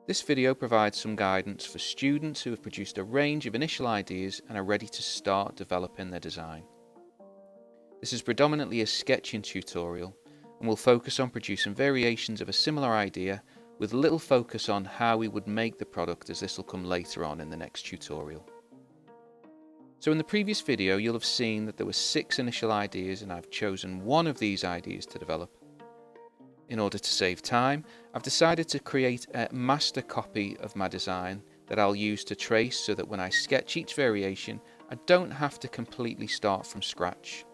This video provides some guidance for students who have produced a range of initial ideas and are ready to start developing their design. This is predominantly a sketching tutorial and will focus on producing variations of a similar idea with little focus on how we would make the product, as this will come later on in the next tutorial. So in the previous video you'll have seen that there were 6 initial ideas and I've chosen one of these ideas to develop. In order to save time, I've decided to create a master copy of my design that I'll use to trace so that when I sketch each variation I don't have to completely start from scratch.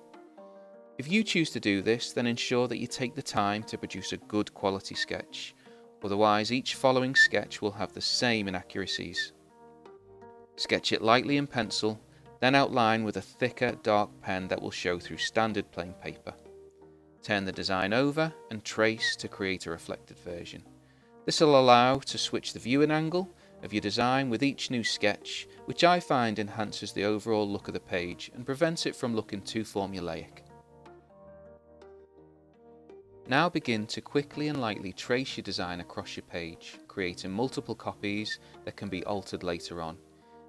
If you choose to do this, then ensure that you take the time to produce a good quality sketch, otherwise each following sketch will have the same inaccuracies. Sketch it lightly in pencil, then outline with a thicker dark pen that will show through standard plain paper. Turn the design over and trace to create a reflected version. This will allow to switch the viewing angle of your design with each new sketch, which I find enhances the overall look of the page and prevents it from looking too formulaic. Now begin to quickly and lightly trace your design across your page, creating multiple copies that can be altered later on.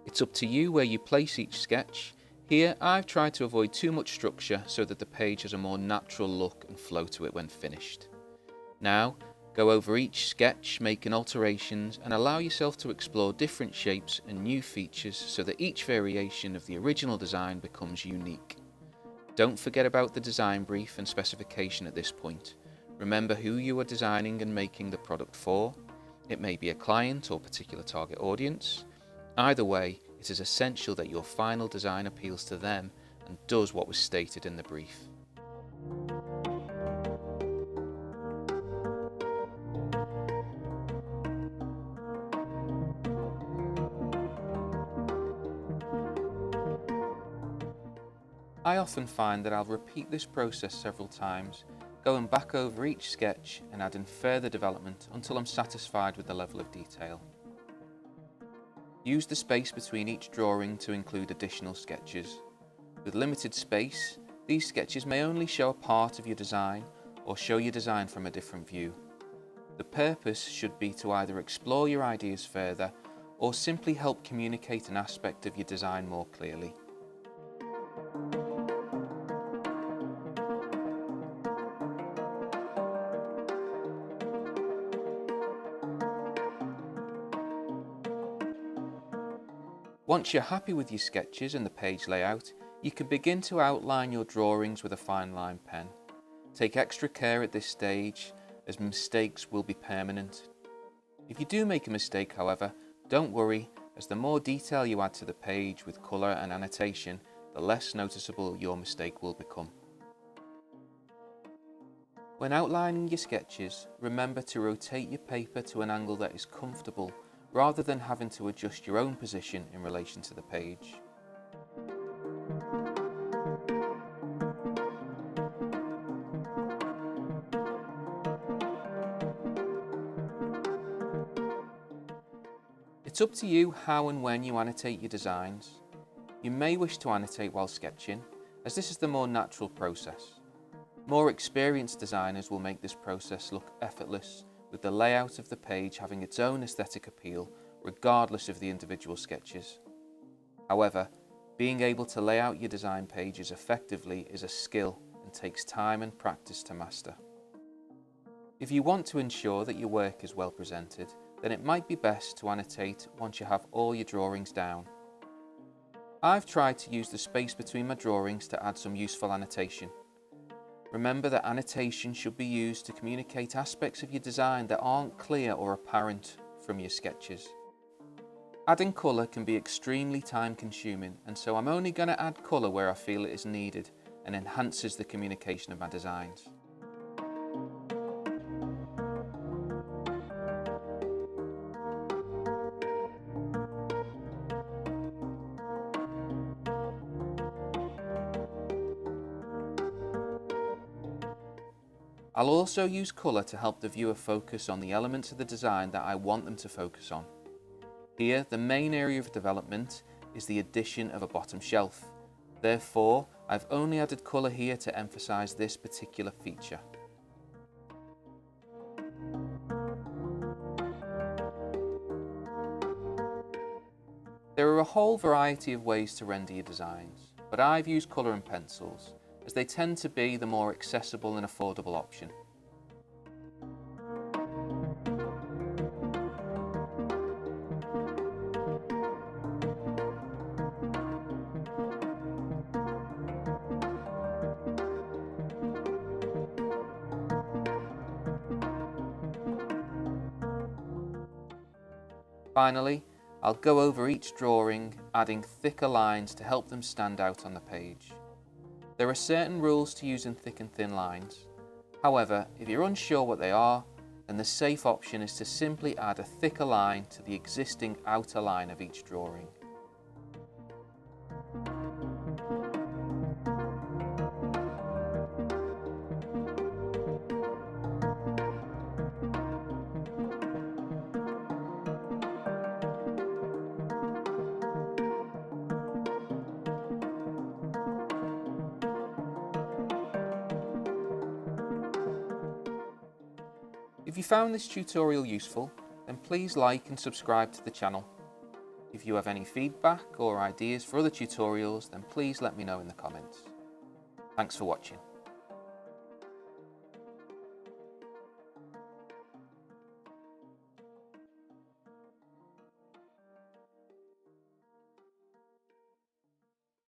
It's up to you where you place each sketch. Here I've tried to avoid too much structure so that the page has a more natural look and flow to it when finished. Now go over each sketch, making alterations, and allow yourself to explore different shapes and new features so that each variation of the original design becomes unique. Don't forget about the design brief and specification at this point. Remember who you are designing and making the product for. It may be a client or particular target audience. Either way, it is essential that your final design appeals to them and does what was stated in the brief. I often find that I'll repeat this process several times, going back over each sketch and adding further development until I'm satisfied with the level of detail. Use the space between each drawing to include additional sketches. With limited space, these sketches may only show a part of your design or show your design from a different view. The purpose should be to either explore your ideas further or simply help communicate an aspect of your design more clearly. Once you're happy with your sketches and the page layout, you can begin to outline your drawings with a fine line pen. Take extra care at this stage, as mistakes will be permanent. If you do make a mistake, however, don't worry, as the more detail you add to the page with colour and annotation, the less noticeable your mistake will become. When outlining your sketches, remember to rotate your paper to an angle that is comfortable, rather than having to adjust your own position in relation to the page. It's up to you how and when you annotate your designs. You may wish to annotate while sketching, as this is the more natural process. More experienced designers will make this process look effortless, with the layout of the page having its own aesthetic appeal regardless of the individual sketches. However, being able to lay out your design pages effectively is a skill and takes time and practice to master. If you want to ensure that your work is well presented, then it might be best to annotate once you have all your drawings down. I've tried to use the space between my drawings to add some useful annotation. Remember that annotation should be used to communicate aspects of your design that aren't clear or apparent from your sketches. Adding colour can be extremely time consuming, and so I'm only going to add colour where I feel it is needed and enhances the communication of my designs. I'll also use colour to help the viewer focus on the elements of the design that I want them to focus on. Here, the main area of development is the addition of a bottom shelf. Therefore, I've only added colour here to emphasise this particular feature. There are a whole variety of ways to render your designs, but I've used colour and pencils as they tend to be the more accessible and affordable option. Finally, I'll go over each drawing, adding thicker lines to help them stand out on the page. There are certain rules to using thick and thin lines. However, if you're unsure what they are, then the safe option is to simply add a thicker line to the existing outer line of each drawing. If you found this tutorial useful, then please like and subscribe to the channel. If you have any feedback or ideas for other tutorials, then please let me know in the comments. Thanks for watching.